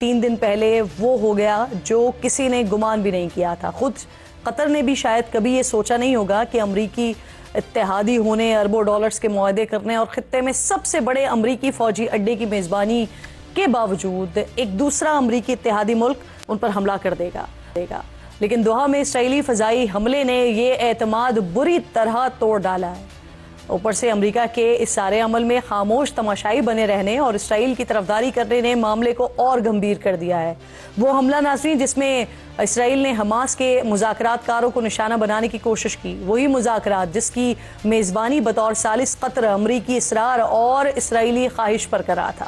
3 دن پہلے وہ ہو گیا جو کسی نے گمان بھی نہیں کیا تھا۔ خود قطر نے بھی شاید کبھی یہ سوچا نہیں ہوگا کہ امریکی اتحادی ہونے، اربوں ڈالرز کے معاہدے کرنے اور خطے میں سب سے بڑے امریکی فوجی اڈے کی میزبانی کے باوجود ایک دوسرا امریکی اتحادی ملک ان پر حملہ کر دے گا۔ لیکن دوحہ میں اسرائیلی فضائی حملے نے یہ اعتماد بری طرح توڑ ڈالا ہے۔ اوپر سے امریکہ کے اس سارے عمل میں خاموش تماشائی بنے رہنے اور اسرائیل کی طرفداری کرنے نے معاملے کو اور گمبھیر کر دیا ہے۔ وہ حملہ ناظرین جس میں اسرائیل نے حماس کے مذاکرات کاروں کو نشانہ بنانے کی کوشش کی، وہی مذاکرات جس کی میزبانی بطور ثالث قطر امریکی اصرار اور اسرائیلی خواہش پر کرا تھا۔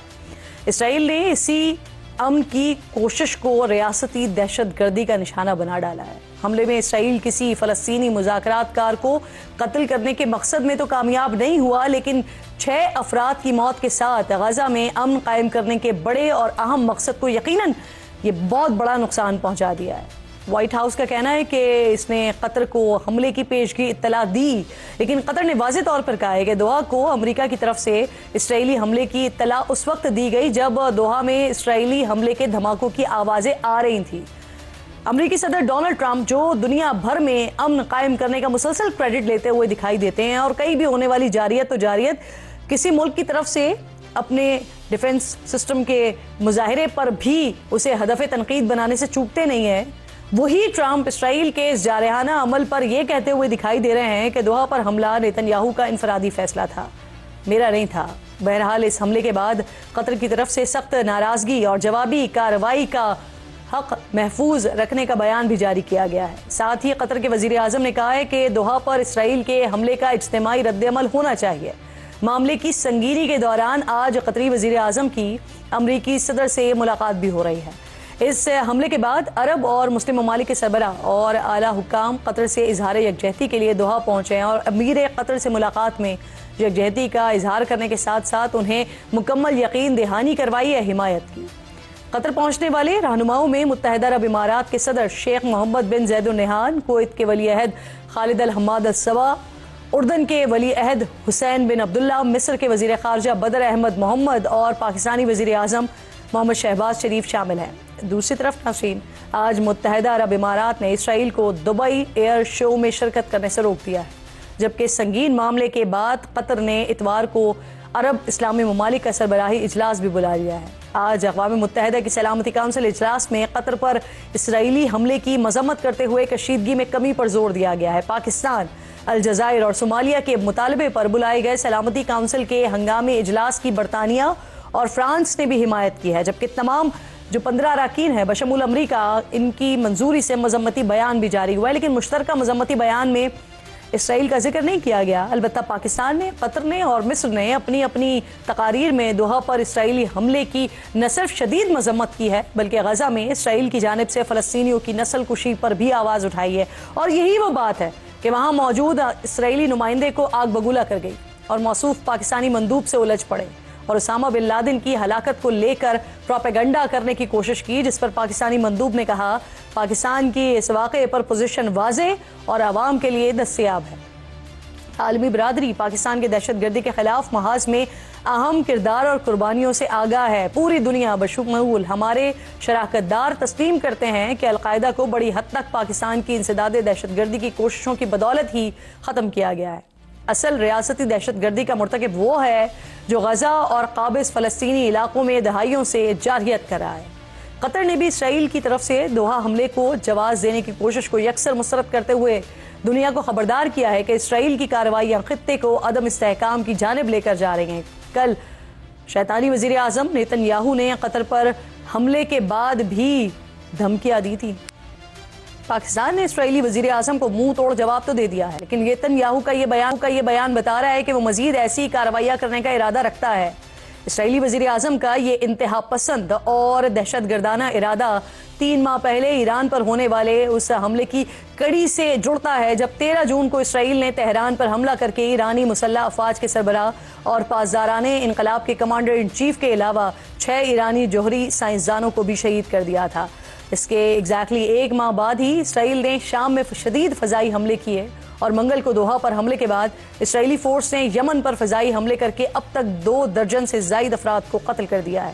اسرائیل نے اسی امن کی کوشش کو ریاستی دہشت گردی کا نشانہ بنا ڈالا ہے۔ حملے میں اسرائیل کسی فلسطینی مذاکرات کار کو قتل کرنے کے مقصد میں تو کامیاب نہیں ہوا، لیکن 6 افراد کی موت کے ساتھ غزہ میں امن قائم کرنے کے بڑے اور اہم مقصد کو یقیناً یہ بہت بڑا نقصان پہنچا دیا ہے۔ وائٹ ہاؤس کا کہنا ہے کہ اس نے قطر کو حملے کی پیشگی اطلاع دی، لیکن قطر نے واضح طور پر کہا ہے کہ دوحہ کو امریکہ کی طرف سے اسرائیلی حملے کی اطلاع اس وقت دی گئی جب دوحہ میں اسرائیلی حملے کے دھماکوں کی آوازیں آ رہی تھیں۔ امریکی صدر ڈونلڈ ٹرمپ جو دنیا بھر میں امن قائم کرنے کا مسلسل کریڈٹ لیتے ہوئے دکھائی دیتے ہیں اور کہیں بھی ہونے والی جارحیت کسی ملک کی طرف سے اپنے ڈیفنس سسٹم کے مظاہرے پر بھی اسے ہدف تنقید بنانے سے چوکتے نہیں ہیں، وہی ٹرمپ اسرائیل کے اس جارحانہ عمل پر یہ کہتے ہوئے دکھائی دے رہے ہیں کہ دوحہ پر حملہ نیتن یاہو کا انفرادی فیصلہ تھا، میرا نہیں تھا۔ بہرحال اس حملے کے بعد قطر کی طرف سے سخت ناراضگی اور جوابی کارروائی کا حق محفوظ رکھنے کا بیان بھی جاری کیا گیا ہے۔ ساتھ ہی قطر کے وزیر اعظم نے کہا ہے کہ دوحہ پر اسرائیل کے حملے کا اجتماعی رد عمل ہونا چاہیے۔ معاملے کی سنگینی کے دوران آج قطری وزیر اعظم کی امریکی صدر سے ملاقات بھی ہو رہی ہے۔ اس حملے کے بعد عرب اور مسلم ممالک کے سربراہ اور اعلیٰ حکام قطر سے اظہار یکجہتی کے لیے دوحہ پہنچے ہیں اور امیر قطر سے ملاقات میں یکجہتی کا اظہار کرنے کے ساتھ ساتھ انہیں مکمل یقین دہانی کروائی ہے حمایت کی۔ قطر پہنچنے والے رہنماؤں میں متحدہ عرب امارات کے صدر شیخ محمد بن زید النہیان، کویت کے ولی عہد خالد الحماد الصبا، اردن کے ولی عہد حسین بن عبداللہ، مصر کے وزیر خارجہ بدر احمد محمد اور پاکستانی وزیر اعظم محمد شہباز شریف شامل ہیں۔ دوسری طرف ناظرین، آج متحدہ عرب امارات نے اسرائیل کو دبئی ایئر شو میں شرکت کرنے سے روک دیا ہے، جبکہ سنگین معاملے کے بعد قطر نے اتوار کو عرب اسلامی ممالک کا سربراہی اجلاس بھی بلا لیا ہے۔ آج اقوام متحدہ کی سلامتی کونسل اجلاس میں قطر پر اسرائیلی حملے کی مذمت کرتے ہوئے کشیدگی میں کمی پر زور دیا گیا ہے۔ پاکستان، الجزائر اور صومالیہ کے مطالبے پر بلائے گئے سلامتی کونسل کے ہنگامی اجلاس کی برطانیہ اور فرانس نے بھی حمایت کی ہے، جبکہ تمام جو 15 اراکین ہیں بشمول امریکہ ان کی منظوری سے مذمتی بیان بھی جاری ہوا ہے، لیکن مشترکہ مذمتی بیان میں اسرائیل کا ذکر نہیں کیا گیا۔ البتہ پاکستان نے، قطر نے اور مصر نے اپنی تقاریر میں دوحہ پر اسرائیلی حملے کی نہ صرف شدید مذمت کی ہے بلکہ غزہ میں اسرائیل کی جانب سے فلسطینیوں کی نسل کشی پر بھی آواز اٹھائی ہے، اور یہی وہ بات ہے کہ وہاں موجود اسرائیلی نمائندے کو آگ بگولا کر گئی اور موصوف پاکستانی مندوب سے الجھ پڑے اور اسامہ بن لادن کی ہلاکت کو لے کر پروپیگنڈا کرنے کی کوشش کی، جس پر پاکستانی مندوب نے کہا پاکستان کی اس واقعے پر پوزیشن واضح اور عوام کے لیے دستیاب ہے۔ عالمی برادری پاکستان کے دہشت گردی کے خلاف محاذ میں اہم کردار اور قربانیوں سے آگاہ ہے۔ پوری دنیا بشمول ہمارے شراکت دار تسلیم کرتے ہیں کہ القاعدہ کو بڑی حد تک پاکستان کی انسداد دہشت گردی کی کوششوں کی بدولت ہی ختم کیا گیا ہے۔ اصل ریاستی دہشت گردی کا مرتکب وہ ہے جو غزہ اور قابض فلسطینی علاقوں میں دہائیوں سے جارحیت کر رہا ہے۔ قطر نے بھی اسرائیل کی طرف سے دوحہ حملے کو جواز دینے کی کوشش کو یکسر مسترد کرتے ہوئے دنیا کو خبردار کیا ہے کہ اسرائیل کی کارروائیاں خطے کو عدم استحکام کی جانب لے کر جا رہی ہیں۔ کل شیطانی وزیر اعظم نیتن یاہو نے قطر پر حملے کے بعد بھی دھمکیاں دی تھی۔ پاکستان نے اسرائیلی وزیر اعظم کو منہ توڑ جواب تو دے دیا ہے، لیکن نیتن یاہو کا یہ بیان بتا رہا ہے کہ وہ مزید ایسی کارروائیاں کرنے کا ارادہ رکھتا ہے۔ اسرائیلی وزیر اعظم کا یہ انتہا پسند اور دہشت گردانہ ارادہ 3 ماہ پہلے ایران پر ہونے والے اس حملے کی کڑی سے جڑتا ہے جب 13 جون کو اسرائیل نے تہران پر حملہ کر کے ایرانی مسلح افواج کے سربراہ اور پاسداران انقلاب کے کمانڈر ان چیف کے علاوہ 6 ایرانی جوہری سائنسدانوں کو بھی شہید کر دیا تھا۔ اس کے ایگزیکٹلی 1 ماہ بعد ہی اسرائیل نے شام میں شدید فضائی حملے کیے اور منگل کو دوحہ پر حملے کے بعد اسرائیلی فورس نے یمن پر فضائی حملے کر کے اب تک 2 درجن سے زائد افراد کو قتل کر دیا ہے۔